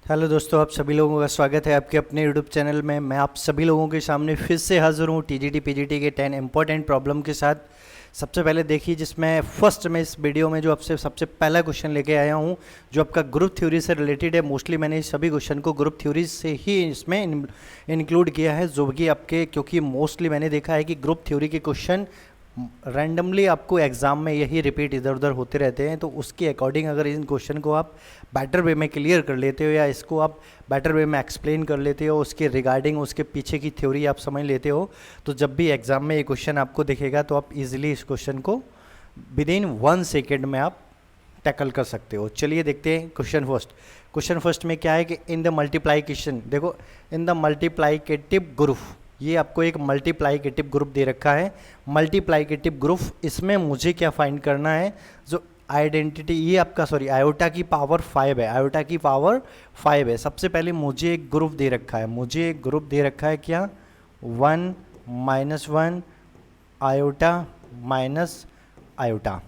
Hello दोस्तों, आप सभी लोगों का स्वागत है आपके अपने यूट्यूब चैनल में। मैं आप सभी लोगों के सामने फिर से हाजिर हूँ टीजीटी पीजीटी के 10 इंपॉर्टेंट प्रॉब्लम के साथ। सबसे पहले देखिए, जिसमें फर्स्ट में इस वीडियो में जो आपसे सबसे पहला क्वेश्चन लेके आया हूँ जो आपका ग्रुप थ्योरी से रिलेटेड है। मोस्टली मैंने इस सभी क्वेश्चन को ग्रुप थ्योरी से ही इसमें इंक्लूड किया है, जो कि आपके क्योंकि मोस्टली मैंने देखा है कि ग्रुप थ्योरी के क्वेश्चन रैंडमली आपको एग्ज़ाम में यही रिपीट इधर उधर होते रहते हैं। तो उसके अकॉर्डिंग अगर इन क्वेश्चन को आप बेटर वे में क्लियर कर लेते हो या इसको आप बेटर वे में एक्सप्लेन कर लेते हो, उसके रिगार्डिंग उसके पीछे की थ्योरी आप समझ लेते हो, तो जब भी एग्ज़ाम में ये क्वेश्चन आपको दिखेगा तो आप इजीली इस क्वेश्चन को विद इन 1 सेकेंड में आप टैकल कर सकते हो। चलिए देखते हैं क्वेश्चन फर्स्ट में क्या है कि इन द मल्टीप्लाइकेशन, देखो इन द मल्टीप्लाइकेटिव ग्रुप, ये आपको एक मल्टीप्लाइकेटिव ग्रुप दे रखा है। मल्टीप्लाइकेटिव ग्रुप, इसमें मुझे क्या फाइंड करना है, जो आइडेंटिटी ये आपका आयोटा की पावर 5 है, आयोटा की पावर 5 है। सबसे पहले मुझे एक ग्रुप दे रखा है, मुझे एक ग्रुप दे रखा है क्या, 1 -1 आयोटा माइनस आयोटा।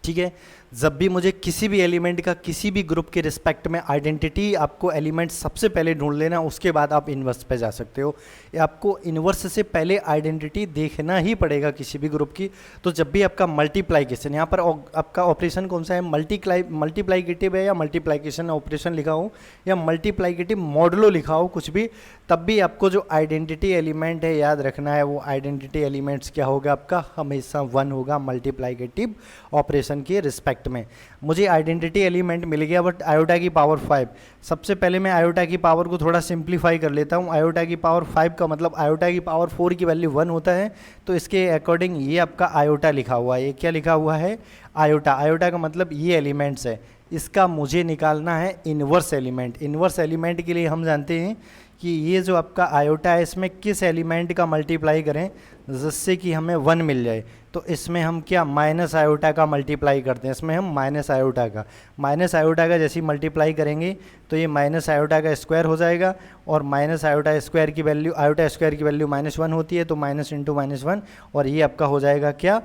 ठीक है, जब भी मुझे किसी भी एलिमेंट का किसी भी ग्रुप के रिस्पेक्ट में आइडेंटिटी, आपको एलिमेंट सबसे पहले ढूंढ लेना, उसके बाद आप इन्वर्स पे जा सकते हो। आपको इन्वर्स से पहले आइडेंटिटी देखना ही पड़ेगा किसी भी ग्रुप की। तो जब भी आपका मल्टीप्लाइकेशन, यहाँ पर आपका ऑपरेशन कौन सा है, मल्टीप्लाइकेटिव है या मल्टीप्लाइकेशन ऑपरेशन लिखा हो या मल्टीप्लाइकेटिव मॉडुलो लिखा हो, कुछ भी, तब भी आपको जो आइडेंटिटी एलिमेंट है याद रखना है, वो आइडेंटिटी एलिमेंट्स क्या होगा आपका, हमेशा 1 होगा मल्टीप्लाइकेटिव ऑपरेशन के रिस्पेक्ट में। मुझे आइडेंटिटी एलिमेंट मिल गया बट आयोटा की पावर 5। सबसे पहले मैं आयोटा की पावर को थोड़ा सिंप्लीफाई कर लेता हूँ। आयोटा की पावर 5 का मतलब आयोटा की पावर 4 की वैल्यू 1 होता है, तो इसके अकॉर्डिंग ये आपका आयोटा लिखा हुआ है। ये क्या लिखा हुआ है, आयोटा। आयोटा का मतलब ये एलिमेंट्स है, इसका मुझे निकालना है इन्वर्स एलिमेंट। इन्वर्स एलिमेंट के लिए हम जानते हैं कि ये जो आपका आयोटा है, इसमें किस एलिमेंट का मल्टीप्लाई करें जिससे कि हमें 1 मिल जाए, तो इसमें हम क्या माइनस आयोटा का मल्टीप्लाई करते हैं। इसमें हम माइनस आयोटा का जैसे ही मल्टीप्लाई करेंगे तो ये माइनस आयोटा का स्क्वायर हो जाएगा, और माइनस आयोटा स्क्वायर की वैल्यू, आयोटा स्क्वायर की वैल्यू -1 होती है, तो माइनस इंटू -1, और ये आपका हो जाएगा क्या,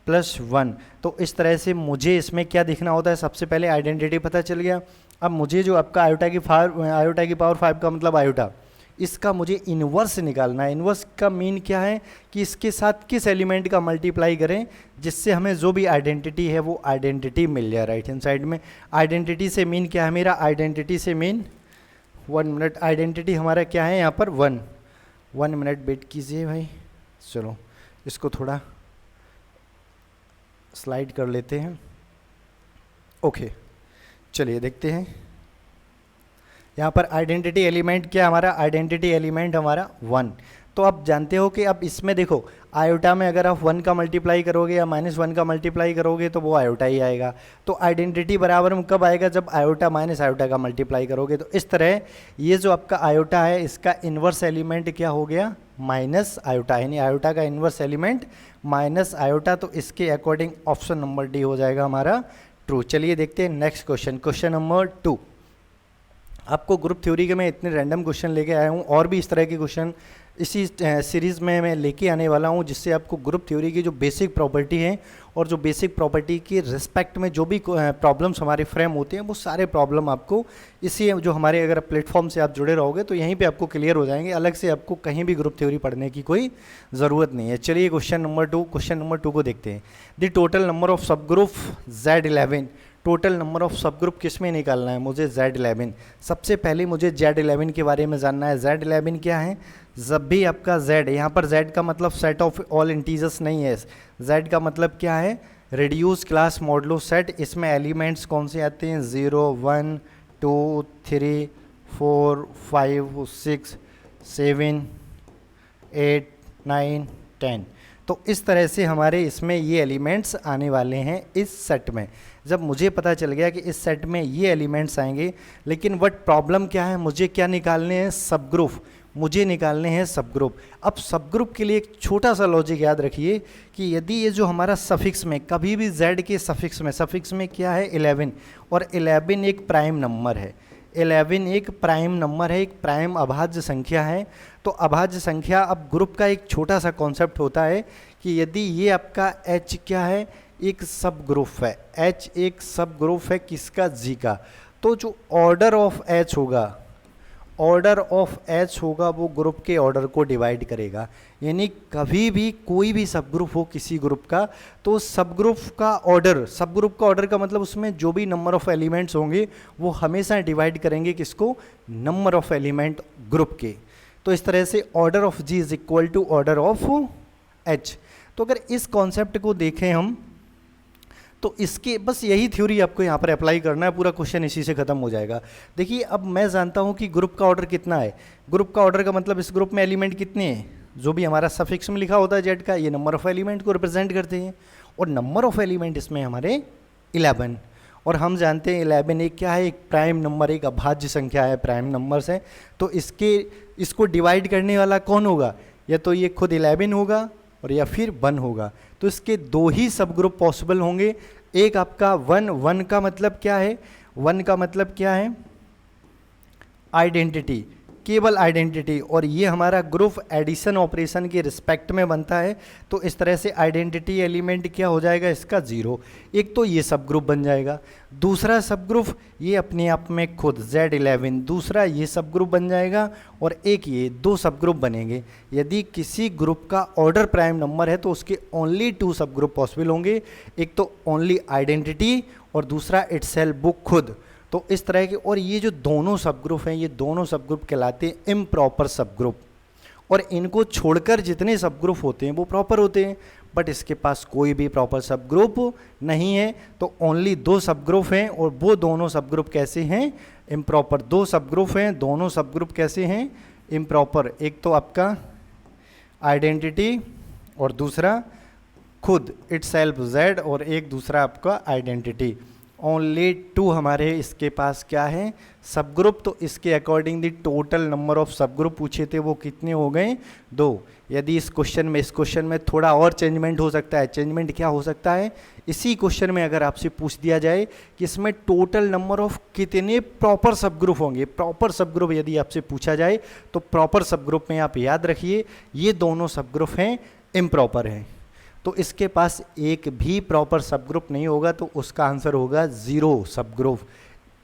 +1। तो इस तरह से मुझे इसमें क्या दिखना होता है, सबसे पहले आइडेंटिटी पता चल गया। अब मुझे जो आपका आयोटा की पावर 5 का मतलब आयोटा, इसका मुझे इन्वर्स निकालना है। इन्वर्स का मीन क्या है कि इसके साथ किस एलिमेंट का मल्टीप्लाई करें जिससे हमें जो भी आइडेंटिटी है वो आइडेंटिटी मिल जाए राइट हैंड साइड में। आइडेंटिटी से मीन क्या है मेरा, आइडेंटिटी से मीन 1 मिनट, आइडेंटिटी हमारा क्या है यहाँ पर 1 मिनट वेट कीजिए भाई। चलो इसको थोड़ा स्लाइड कर लेते हैं। ओके, चलिए देखते हैं। यहाँ पर आइडेंटिटी एलिमेंट क्या हमारा, आइडेंटिटी एलिमेंट हमारा 1। तो आप जानते हो कि अब इसमें देखो, आयोटा में अगर आप 1 का मल्टीप्लाई करोगे या -1 का मल्टीप्लाई करोगे तो वो आयोटा ही आएगा। तो आइडेंटिटी बराबर में कब आएगा, जब आयोटा माइनस आयोटा का मल्टीप्लाई करोगे। तो इस तरह ये जो आपका आयोटा है, इसका इन्वर्स एलिमेंट क्या हो गया, माइनस आयोटा, यानी आयोटा का इन्वर्स एलिमेंट माइनस आयोटा। तो इसके अकॉर्डिंग ऑप्शन नंबर डी हो जाएगा हमारा ट्रू। चलिए देखते हैं नेक्स्ट क्वेश्चन नंबर 2। आपको ग्रुप थ्योरी के मैं इतने रैंडम क्वेश्चन लेके आया हूँ, और भी इस तरह के क्वेश्चन इसी सीरीज़ में मैं लेके आने वाला हूँ, जिससे आपको ग्रुप थ्योरी की जो बेसिक प्रॉपर्टी है और जो बेसिक प्रॉपर्टी के रिस्पेक्ट में जो भी प्रॉब्लम्स हमारे फ्रेम होते हैं, वो सारे प्रॉब्लम आपको इसी जो हमारे अगर प्लेटफॉर्म से आप जुड़े रहोगे तो यहीं पे आपको क्लियर हो जाएंगे। अलग से आपको कहीं भी ग्रुप थ्योरी पढ़ने की कोई ज़रूरत नहीं है। चलिए क्वेश्चन नंबर 2 को देखते हैं। द टोटल नंबर ऑफ सब group Z11, total number of सब ग्रुप किस में निकालना है मुझे, Z11। सबसे पहले मुझे Z11 के बारे में जानना है। Z11 क्या है, जब भी आपका Z, यहाँ पर Z का मतलब सेट ऑफ ऑल इंटीजर्स नहीं है, Z का मतलब क्या है, रिड्यूस क्लास मॉडुलो सेट। इसमें एलिमेंट्स कौन से आते हैं, 0 1 2 3 4 5 6 7 8 9 10। तो इस तरह से हमारे इसमें ये एलिमेंट्स आने वाले हैं इस सेट में। जब मुझे पता चल गया कि इस सेट में ये एलिमेंट्स आएंगे, लेकिन बट प्रॉब्लम क्या है, मुझे क्या निकालने हैं, सब ग्रुप, मुझे निकालने हैं सब ग्रुप। अब सब ग्रुप के लिए एक छोटा सा लॉजिक याद रखिए कि यदि ये जो हमारा सफिक्स में कभी भी Z के सफिक्स में क्या है 11, और 11 एक प्राइम नंबर है, 11 एक प्राइम नंबर है, एक प्राइम अभाज्य संख्या है। तो अभाज्य संख्या, अब ग्रुप का एक छोटा सा कॉन्सेप्ट होता है कि यदि ये आपका H क्या है, एक सब ग्रुप है, H एक सब ग्रुप है किसका, G का। तो जो ऑर्डर ऑफ एच होगा, ऑर्डर ऑफ एच होगा वो ग्रुप के ऑर्डर को डिवाइड करेगा। यानी कभी भी कोई भी सब ग्रुप हो किसी ग्रुप का, तो सब ग्रुप का ऑर्डर का मतलब उसमें जो भी नंबर ऑफ एलिमेंट्स होंगे वो हमेशा डिवाइड करेंगे किसको, नंबर ऑफ एलिमेंट ग्रुप के। तो इस तरह से order of G is equal to order of H. तो अगर इस कॉन्सेप्ट को देखें हम, तो इसके बस यही थ्योरी आपको यहाँ पर अप्लाई करना है, पूरा क्वेश्चन इसी से खत्म हो जाएगा। देखिए अब मैं जानता हूँ कि ग्रुप का ऑर्डर कितना है। ग्रुप का ऑर्डर का मतलब इस ग्रुप में एलिमेंट कितने हैं, जो भी हमारा सफिक्स में लिखा होता है जेड का, ये नंबर ऑफ एलिमेंट को रिप्रेजेंट करते हैं। और नंबर ऑफ एलिमेंट इसमें हमारे 11, और हम जानते हैं 11 एक क्या है, एक प्राइम नंबर, एक अभाज्य संख्या है प्राइम नंबर से। तो इसको डिवाइड करने वाला कौन होगा, या तो ये खुद 11 होगा और या फिर 1 होगा। तो इसके दो ही सब ग्रुप पॉसिबल होंगे। एक आपका 1 का मतलब क्या है, 1 का मतलब क्या है, आइडेंटिटी, केवल आइडेंटिटी, और ये हमारा ग्रुप एडिशन ऑपरेशन के रिस्पेक्ट में बनता है। तो इस तरह से आइडेंटिटी एलिमेंट क्या हो जाएगा इसका 0। एक तो ये सब ग्रुप बन जाएगा। दूसरा सब ग्रुप ये अपने आप में खुद Z11, दूसरा ये सब ग्रुप बन जाएगा, और एक ये 2 सब ग्रुप बनेंगे। यदि किसी ग्रुप का ऑर्डर प्राइम नंबर है तो उसके ओनली 2 सब ग्रुप पॉसिबल होंगे, एक तो ओनली आइडेंटिटी और दूसरा इटसेल्फ बुक खुद। तो इस तरह के, और ये जो दोनों सब ग्रुप हैं, ये दोनों सब ग्रुप कहलाते हैं इम्प्रॉपर सब ग्रुप, और इनको छोड़कर जितने सब ग्रुप होते हैं वो प्रॉपर होते हैं। बट इसके पास कोई भी प्रॉपर सब ग्रुप नहीं है, तो ओनली 2 सब ग्रुप हैं, और वो दोनों सब ग्रुप कैसे हैं, इम्प्रॉपर। 2 सब ग्रुप हैं, दोनों सब ग्रुप कैसे हैं, इम्प्रॉपर। एक तो आपका आइडेंटिटी और दूसरा खुद इटसेल्फ Z, और एक दूसरा आपका आइडेंटिटी। ओनली 2 हमारे इसके पास क्या है, सब ग्रुप। तो इसके according the total number of सब ग्रुप पूछे थे वो कितने हो गए, 2। यदि इस क्वेश्चन में थोड़ा और चेंजमेंट हो सकता है। चेंजमेंट क्या हो सकता है, इसी क्वेश्चन में अगर आपसे पूछ दिया जाए कि इसमें टोटल नंबर ऑफ कितने प्रॉपर सब ग्रुप होंगे, प्रॉपर सब ग्रुप यदि आपसे पूछा जाए, तो प्रॉपर सब ग्रुप में आप याद रखिए ये दोनों सब ग्रुप हैं इम्प्रॉपर हैं। तो इसके पास एक भी प्रॉपर सब ग्रुप नहीं होगा, तो उसका आंसर होगा 0 सब ग्रुप,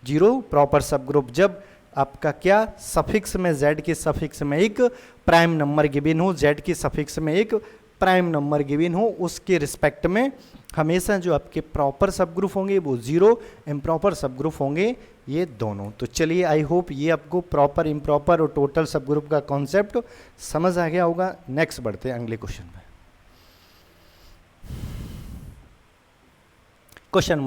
0 प्रॉपर सब ग्रुप। जब आपका क्या सफिक्स में Z के सफिक्स में एक प्राइम नंबर गिवन हो, Z के सफिक्स में एक प्राइम नंबर गिवन हो, उसके रिस्पेक्ट में हमेशा जो आपके प्रॉपर सब ग्रुप होंगे वो 0, इम्प्रॉपर सब ग्रुप होंगे ये दोनों। तो चलिए आई होप ये आपको प्रॉपर, इम्प्रॉपर और टोटल सब ग्रुप का कॉन्सेप्ट समझ आ गया होगा। नेक्स्ट बढ़ते हैं अगले क्वेश्चन में। क्वेश्चन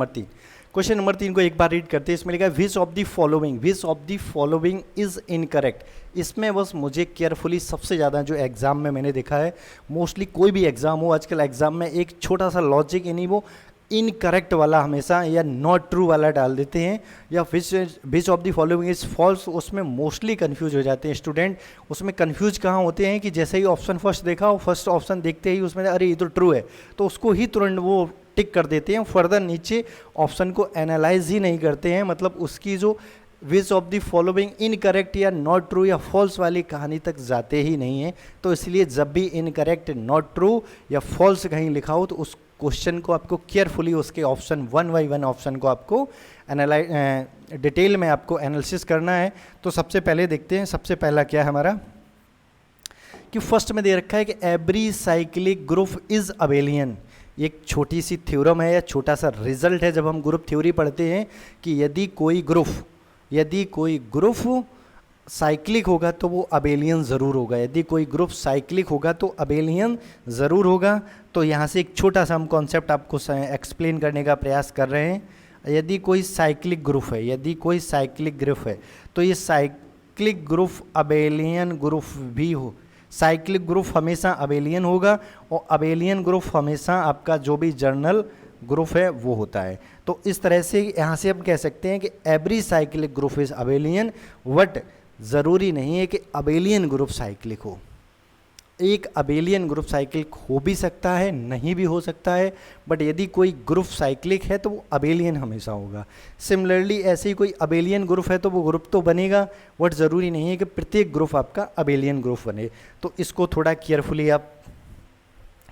नंबर 3 को एक बार रीड करते हैं। इसमें लिखा है विच of the following is incorrect. इसमें बस मुझे केयरफुली, सबसे ज़्यादा जो एग्जाम में मैंने देखा है, मोस्टली कोई भी एग्जाम हो आजकल, एग्जाम में एक छोटा सा लॉजिक यानी वो इनकरेक्ट वाला हमेशा या नॉट ट्रू वाला डाल देते हैं, या which of the following is false, उसमें मोस्टली कंफ्यूज हो जाते हैं स्टूडेंट। उसमें कंफ्यूज कहाँ होते हैं कि जैसे ही ऑप्शन फर्स्ट देखा हो, फर्स्ट ऑप्शन देखते ही उसमें अरे ये तो ट्रू है, तो उसको ही तुरंत वो टिक कर देते हैं, फर्दर नीचे ऑप्शन को एनालाइज ही नहीं करते हैं। मतलब उसकी जो विच ऑफ द फॉलोइंग इनकरेक्ट या नॉट ट्रू या फॉल्स वाली कहानी तक जाते ही नहीं है। तो इसलिए जब भी इनकरेक्ट, नॉट ट्रू या फॉल्स कहीं लिखा हो, तो उस क्वेश्चन को आपको केयरफुली उसके ऑप्शन 1 बाई 1 ऑप्शन को आपको डिटेल में आपको एनालिसिस करना है। तो सबसे पहले देखते हैं, सबसे पहला क्या है हमारा, कि फर्स्ट में दे रखा है कि every cyclic group is abelian. एक छोटी सी थ्योरम है या छोटा सा रिजल्ट है जब हम ग्रुप थ्योरी पढ़ते हैं, कि यदि कोई ग्रुप साइक्लिक होगा तो वो अबेलियन ज़रूर होगा। यदि कोई ग्रुप साइक्लिक होगा तो अबेलियन ज़रूर होगा। तो यहाँ से एक छोटा सा हम कॉन्सेप्ट आपको एक्सप्लेन करने का प्रयास कर रहे हैं। यदि कोई साइक्लिक ग्रुप है, तो ये साइक्लिक ग्रुप अबेलियन ग्रुप भी हो। साइक्लिक ग्रुप हमेशा अबेलियन होगा, और अबेलियन ग्रुप हमेशा आपका जो भी जर्नल ग्रुप है वो होता है। तो इस तरह से यहाँ से हम कह सकते हैं कि every cyclic group is abelian, but ज़रूरी नहीं है कि अबेलियन ग्रुप साइक्लिक हो। एक अबेलियन ग्रुप साइक्लिक हो भी सकता है, नहीं भी हो सकता है, बट यदि कोई ग्रुप साइक्लिक है तो वो अबेलियन हमेशा होगा। सिमिलरली ऐसे ही कोई अबेलियन ग्रुप है तो वो ग्रुप तो बनेगा, बट ज़रूरी नहीं है कि प्रत्येक ग्रुप आपका अबेलियन ग्रुप बने। तो इसको थोड़ा केयरफुली आप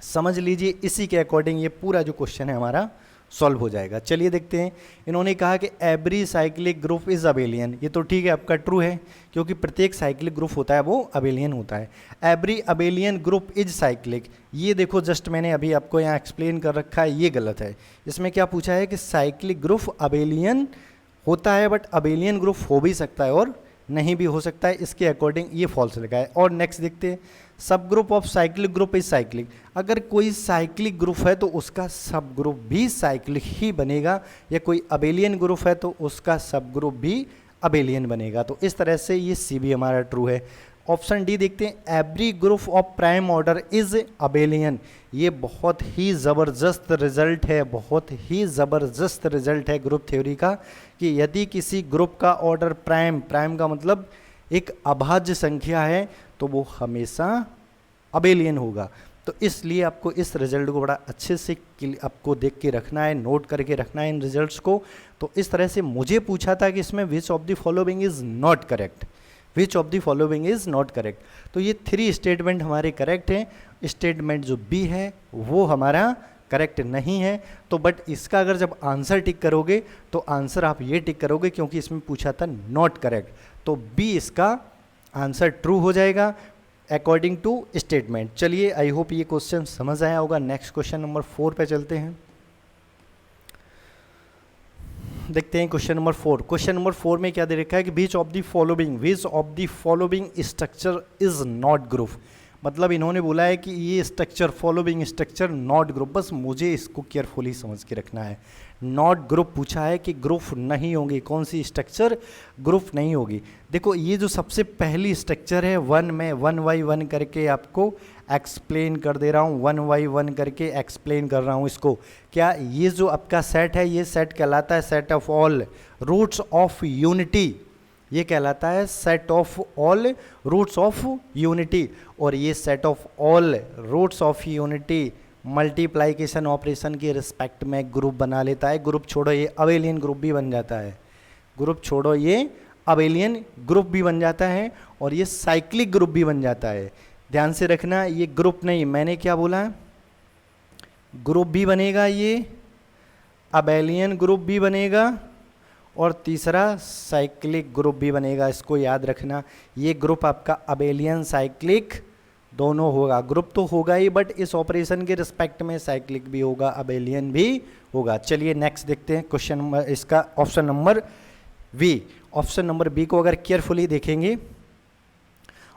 समझ लीजिए। इसी के अकॉर्डिंग ये पूरा जो क्वेश्चन है हमारा सॉल्व हो जाएगा। चलिए देखते हैं। इन्होंने कहा कि every cyclic group is abelian. ये तो ठीक है, आपका ट्रू है, क्योंकि प्रत्येक साइक्लिक ग्रुप होता है वो अबेलियन होता है। Every abelian group is cyclic, ये देखो जस्ट मैंने अभी आपको यहाँ एक्सप्लेन कर रखा है, ये गलत है। इसमें क्या पूछा है कि साइक्लिक ग्रुप अबेलियन होता है, बट अबेलियन ग्रुप हो भी सकता है और नहीं भी हो सकता है, इसके अकॉर्डिंग ये फॉल्स लिखा है। और नेक्स्ट देखते हैं। सब group of cyclic group is cyclic. अगर कोई साइक्लिक ग्रुप है तो उसका सब ग्रुप भी साइक्लिक ही बनेगा, या कोई अबेलियन ग्रुप है तो उसका सब ग्रुप भी अबेलियन बनेगा। तो इस तरह से ये सी भी हमारा ट्रू है। ऑप्शन डी देखते हैं। Every group of prime order is abelian. ये बहुत ही ज़बरदस्त रिजल्ट है, बहुत ही ज़बरदस्त रिजल्ट है ग्रुप थ्योरी का, कि यदि किसी ग्रुप का ऑर्डर प्राइम का मतलब एक अभाज्य संख्या है, तो वो हमेशा अबेलियन होगा। तो इसलिए आपको इस रिजल्ट को बड़ा अच्छे से आपको देख के रखना है, नोट करके रखना है इन रिजल्ट्स को। तो इस तरह से मुझे पूछा था कि इसमें विच of the following is not correct, which of the following is not correct. तो ये 3 स्टेटमेंट हमारे करेक्ट हैं। स्टेटमेंट जो बी है वो हमारा करेक्ट नहीं है। तो बट इसका अगर जब आंसर टिक करोगे तो आंसर आप ये टिक करोगे क्योंकि इसमें पूछा था नॉट करेक्ट, तो बी इसका आंसर ट्रू हो जाएगा अकॉर्डिंग टू स्टेटमेंट। चलिए, आई होप ये क्वेश्चन समझ आया होगा। नेक्स्ट क्वेश्चन नंबर 4 पे चलते हैं। देखते हैं क्वेश्चन नंबर 4। क्वेश्चन नंबर 4 में क्या दे रखा है कि विच of the following structure is not group. मतलब इन्होंने बोला है कि ये structure, following structure not group. बस मुझे इसको केयरफुली समझ के रखना है। नॉट ग्रुप पूछा है कि ग्रुप नहीं होंगी, कौन सी स्ट्रक्चर ग्रुप नहीं होगी। देखो ये जो सबसे पहली स्ट्रक्चर है 1 में 1 बाई 1 करके आपको एक्सप्लेन कर दे रहा हूँ, 1 बाई 1 करके एक्सप्लेन कर रहा हूँ इसको। क्या ये जो आपका सेट है, ये सेट कहलाता है set of all roots of unity. ये कहलाता है set of all roots of unity. और ये set of all roots of unity multiplication operation के रिस्पेक्ट में ग्रुप बना लेता है। ग्रुप छोड़ो, ये अबेलियन ग्रुप भी बन जाता है। ग्रुप छोड़ो, ये अबेलियन ग्रुप भी बन जाता है और ये साइक्लिक ग्रुप भी बन जाता है। ध्यान से रखना, ये ग्रुप नहीं, मैंने क्या बोला है, ग्रुप भी बनेगा, ये अबेलियन ग्रुप भी बनेगा और तीसरा साइक्लिक ग्रुप भी बनेगा। इसको याद रखना, ये ग्रुप आपका अबेलियन साइक्लिक दोनों होगा। ग्रुप तो होगा ही, बट इस ऑपरेशन के रिस्पेक्ट में साइक्लिक भी होगा, अबेलियन भी होगा। चलिए नेक्स्ट देखते हैं क्वेश्चन नंबर, इसका option number B. Option number B को अगर केयरफुली देखेंगे,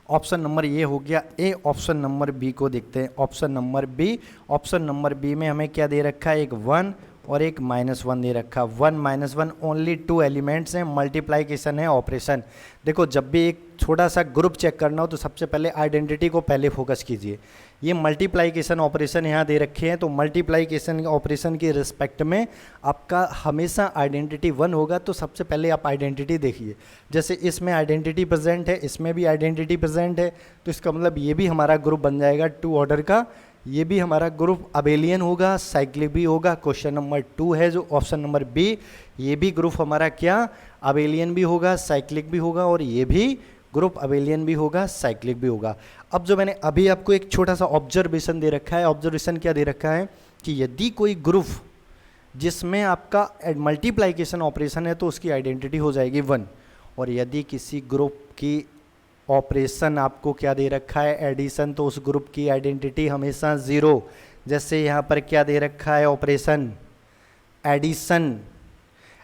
ऑप्शन नंबर ये हो गया ए। ऑप्शन नंबर बी को देखते हैं। Option number B, option number B में हमें क्या दे रखा है, एक 1 और एक -1 दे रखा। 1 -1 ओनली 2 एलिमेंट्स हैं, मल्टीप्लाइकेशन है ऑपरेशन। देखो जब भी एक छोटा सा ग्रुप चेक करना हो तो सबसे पहले आइडेंटिटी को पहले फोकस कीजिए। ये मल्टीप्लाइकेशन ऑपरेशन यहाँ दे रखे हैं, तो मल्टीप्लाइकेशन ऑपरेशन के रिस्पेक्ट में आपका हमेशा आइडेंटिटी 1 होगा। तो सबसे पहले आप आइडेंटिटी देखिए, जैसे इसमें आइडेंटिटी प्रेजेंट है, इसमें भी आइडेंटिटी प्रेजेंट है, तो इसका मतलब ये भी हमारा ग्रुप बन जाएगा 2 ऑर्डर का। ये भी हमारा ग्रुप अबेलियन होगा, साइक्लिक भी होगा। क्वेश्चन नंबर 2 है जो ऑप्शन नंबर बी, ये भी ग्रुप हमारा क्या अबेलियन भी होगा, साइक्लिक भी होगा, और ये भी ग्रुप अबेलियन भी होगा, साइक्लिक भी होगा। अब जो मैंने अभी आपको एक छोटा सा ऑब्जर्वेशन दे रखा है, ऑब्जर्वेशन क्या दे रखा है कि यदि कोई ग्रुप जिसमें आपका मल्टीप्लाइकेशन ऑपरेशन है तो उसकी आइडेंटिटी हो जाएगी 1, और यदि किसी ग्रुप की ऑपरेशन आपको क्या दे रखा है, एडिशन, तो उस ग्रुप की आइडेंटिटी हमेशा 0। जैसे यहाँ पर क्या दे रखा है, ऑपरेशन एडिशन,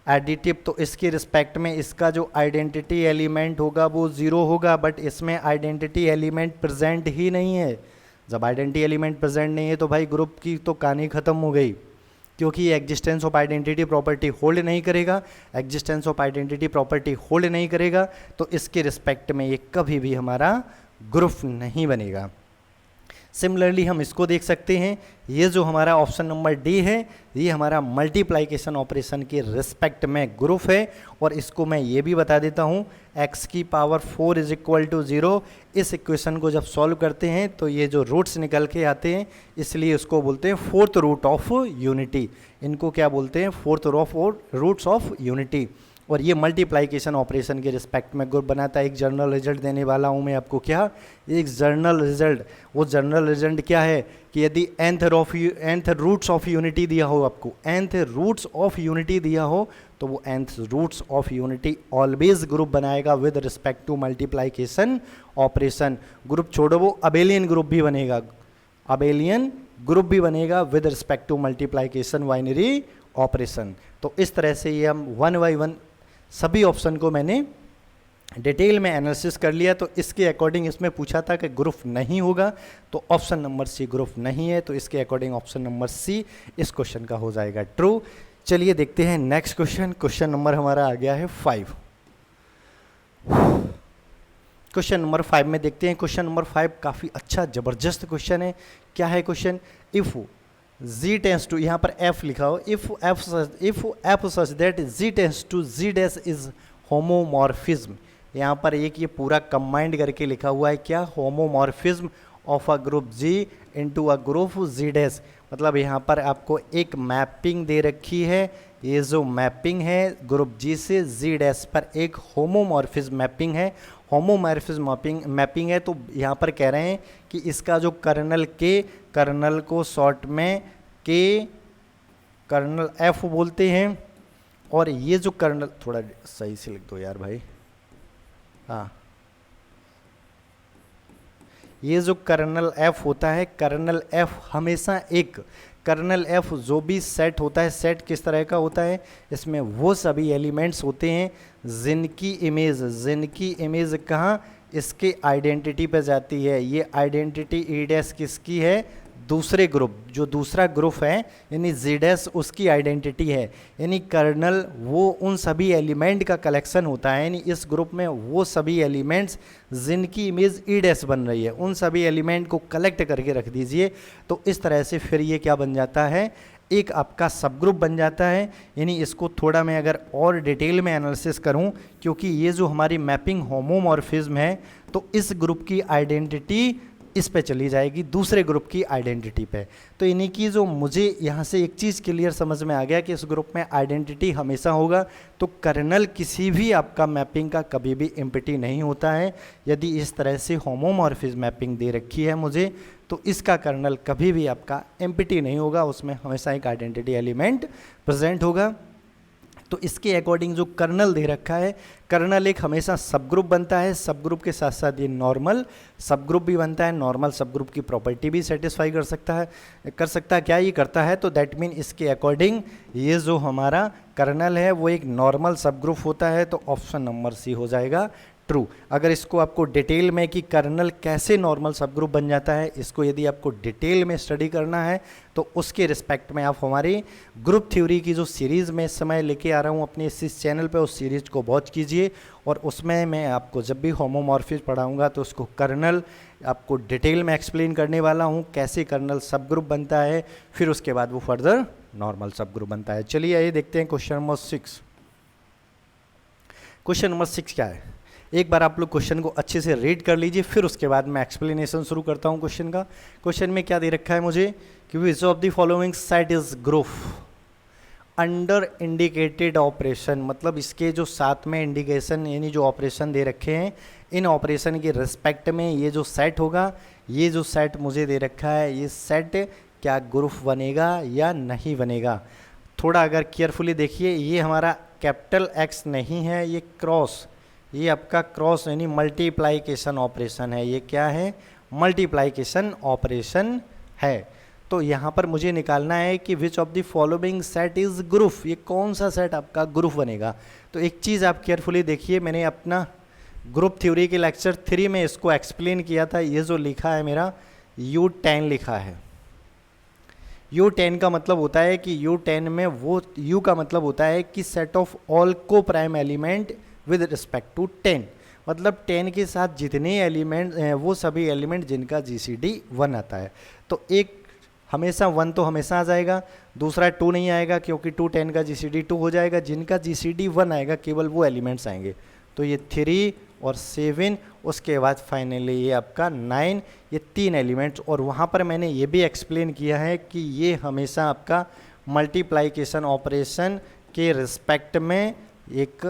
एडिटिव, तो इसके रिस्पेक्ट में इसका जो आइडेंटिटी एलिमेंट होगा वो 0 होगा, बट इसमें आइडेंटिटी एलिमेंट प्रेजेंट ही नहीं है। जब आइडेंटिटी एलिमेंट प्रेजेंट नहीं है तो भाई ग्रुप की तो कहानी खत्म हो गई, क्योंकि existence of identity property hold नहीं करेगा। Existence of identity property hold नहीं करेगा तो इसके रिस्पेक्ट में ये कभी भी हमारा ग्रुप नहीं बनेगा। सिमिलरली हम इसको देख सकते हैं, ये जो हमारा ऑप्शन नंबर डी है ये हमारा मल्टीप्लाइकेशन ऑपरेशन के रिस्पेक्ट में ग्रुप है। और इसको मैं ये भी बता देता हूँ, x की पावर 4 इज इक्वल टू 0। इस इक्वेशन को जब सॉल्व करते हैं तो ये जो रूट्स निकल के आते हैं, इसलिए उसको बोलते हैं 4th रूट ऑफ यूनिटी। इनको क्या बोलते हैं, 4th रूट्स ऑफ यूनिटी। और ये मल्टीप्लाइकेशन ऑपरेशन के रिस्पेक्ट में ग्रुप बनाता है। एक जर्नल रिजल्ट देने वाला हूँ मैं आपको, क्या एक जर्नल रिजल्ट। वो जर्नल रिजल्ट क्या है कि यदि nth रूट्स ऑफ यूनिटी दिया हो, आपको nth रूट्स ऑफ यूनिटी दिया हो, तो वो nth roots of unity always group बनाएगा with respect to multiplication operation. Group छोड़ो, वो अबेलियन ग्रुप भी बनेगा, अबेलियन ग्रुप भी बनेगा with respect to multiplication binary operation. तो इस तरह से ये हम वन बाई वन सभी ऑप्शन को मैंने डिटेल में एनालिसिस कर लिया। तो इसके अकॉर्डिंग इसमें पूछा था कि ग्रुप नहीं होगा, तो ऑप्शन नंबर सी ग्रुप नहीं है, तो इसके अकॉर्डिंग ऑप्शन नंबर सी इस क्वेश्चन का हो जाएगा ट्रू। चलिए देखते हैं नेक्स्ट क्वेश्चन। क्वेश्चन नंबर हमारा आ गया है 5। क्वेश्चन नंबर 5 में देखते हैं। क्वेश्चन नंबर 5 काफ़ी अच्छा ज़बरदस्त क्वेश्चन है। क्या है question? If z tends to, यहाँ पर f लिखा हो, if f such that z tends to z dash is homomorphism. यहाँ पर एक ये पूरा कंबाइंड करके लिखा हुआ है, क्या? Homomorphism of a group g into a group z dash. मतलब यहाँ पर आपको एक मैपिंग दे रखी है, ये जो मैपिंग है ग्रुप जी से जी डैश पर एक होमोमॉर्फिज्म मैपिंग है। होमोमॉर्फिज्म मैपिंग है, तो यहाँ पर कह रहे हैं कि इसका जो कर्नल के, कर्नल को शॉर्ट में के कर्नल एफ बोलते हैं, और ये जो कर्नल, थोड़ा सही से लिख दो यार भाई, हाँ, ये जो कर्नल एफ होता है, कर्नल एफ हमेशा एक, कर्नल एफ जो भी सेट होता है, सेट किस तरह का होता है, इसमें वो सभी एलिमेंट्स होते हैं जिनकी इमेज कहाँ, इसके आइडेंटिटी पे जाती है। ये आइडेंटिटी ई डैश किसकी है? दूसरे ग्रुप, जो दूसरा ग्रुप है यानी जी डैश, उसकी आइडेंटिटी है। यानी कर्नल वो उन सभी एलिमेंट का कलेक्शन होता है, यानी इस ग्रुप में वो सभी एलिमेंट्स जिनकी इमेज ई डैश बन रही है, उन सभी एलिमेंट को कलेक्ट करके रख दीजिए। तो इस तरह से फिर ये क्या बन जाता है? एक आपका सब ग्रुप बन जाता है। यानी इसको थोड़ा मैं अगर और डिटेल में एनालिसिस करूं, क्योंकि ये जो हमारी मैपिंग होमोमॉर्फिज्म है, तो इस ग्रुप की आइडेंटिटी इस पे चली जाएगी दूसरे ग्रुप की आइडेंटिटी पे। तो यानी कि जो मुझे यहाँ से एक चीज़ क्लियर समझ में आ गया कि इस ग्रुप में आइडेंटिटी हमेशा होगा, तो कर्नल किसी भी आपका मैपिंग का कभी भी एम्प्टी नहीं होता है। यदि इस तरह से होमोमॉर्फिज्म मैपिंग दे रखी है मुझे, तो इसका कर्नल कभी भी आपका एम्प्टी नहीं होगा, उसमें हमेशा एक आइडेंटिटी एलिमेंट प्रेजेंट होगा। तो इसके अकॉर्डिंग जो कर्नल दे रखा है, कर्नल एक हमेशा सब ग्रुप बनता है, सब ग्रुप के साथ साथ ये नॉर्मल सब ग्रुप भी बनता है। नॉर्मल सब ग्रुप की प्रॉपर्टी भी सेटिस्फाई कर सकता है। क्या ये करता है? तो दैट मीन इसके अकॉर्डिंग ये जो हमारा कर्नल है वो एक नॉर्मल सब ग्रुप होता है। तो ऑप्शन नंबर सी हो जाएगा ट्रू। अगर इसको आपको डिटेल में कि कर्नल कैसे नॉर्मल सब ग्रुप बन जाता है, इसको यदि आपको डिटेल में स्टडी करना है, तो उसके रिस्पेक्ट में आप हमारी ग्रुप थ्योरी की जो सीरीज़ में इस समय लेके आ रहा हूँ अपने इस चैनल पे, उस सीरीज़ को वॉच कीजिए। और उसमें मैं आपको जब भी होमोमॉर्फिज्म पढ़ाऊँगा तो उसको कर्नल आपको डिटेल में एक्सप्लेन करने वाला हूँ, कैसे कर्नल सब ग्रुप बनता है, फिर उसके बाद वो फर्दर नॉर्मल सब ग्रुप बनता है। चलिए आइए देखते हैं क्वेश्चन नंबर 6। क्वेश्चन नंबर 6 क्या है? एक बार आप लोग क्वेश्चन को अच्छे से रीड कर लीजिए, फिर उसके बाद मैं एक्सप्लेनेशन शुरू करता हूँ क्वेश्चन का। क्वेश्चन में क्या दे रखा है मुझे कि विच of the following set is group under indicated operation. मतलब इसके जो साथ में इंडिकेशन यानी जो ऑपरेशन दे रखे हैं, इन ऑपरेशन के रिस्पेक्ट में ये जो सेट होगा, ये जो सेट मुझे दे रखा है, ये सेट क्या ग्रुप बनेगा या नहीं बनेगा। थोड़ा अगर केयरफुली देखिए, ये हमारा कैपिटल एक्स नहीं है, ये क्रॉस, ये आपका क्रॉस यानी मल्टीप्लाइकेशन ऑपरेशन है। ये क्या है? मल्टीप्लाइकेशन ऑपरेशन है। तो यहाँ पर मुझे निकालना है कि विच of the following set is group, ये कौन सा सेट आपका ग्रुप बनेगा। तो एक चीज़ आप केयरफुली देखिए, मैंने अपना ग्रुप थ्योरी के लेक्चर 3 में इसको एक्सप्लेन किया था। ये जो लिखा है मेरा U10 लिखा है। U10 का मतलब होता है कि U10 में वो U का मतलब होता है कि set of all coprime element with respect to 10। मतलब 10 के साथ जितने एलिमेंट हैं वो सभी एलिमेंट जिनका GCD 1 आता है। तो एक हमेशा 1 तो हमेशा आ जाएगा, दूसरा 2 नहीं आएगा क्योंकि 2 10 का GCD 2 हो जाएगा। जिनका GCD 1 आएगा केवल वो एलिमेंट्स आएंगे। तो ये 3 और 7, उसके बाद फाइनली ये आपका 9, ये 3 एलिमेंट्स। और वहाँ पर मैंने ये भी एक्सप्लेन किया है कि ये हमेशा आपका मल्टीप्लाइकेशन ऑपरेशन के रिस्पेक्ट में एक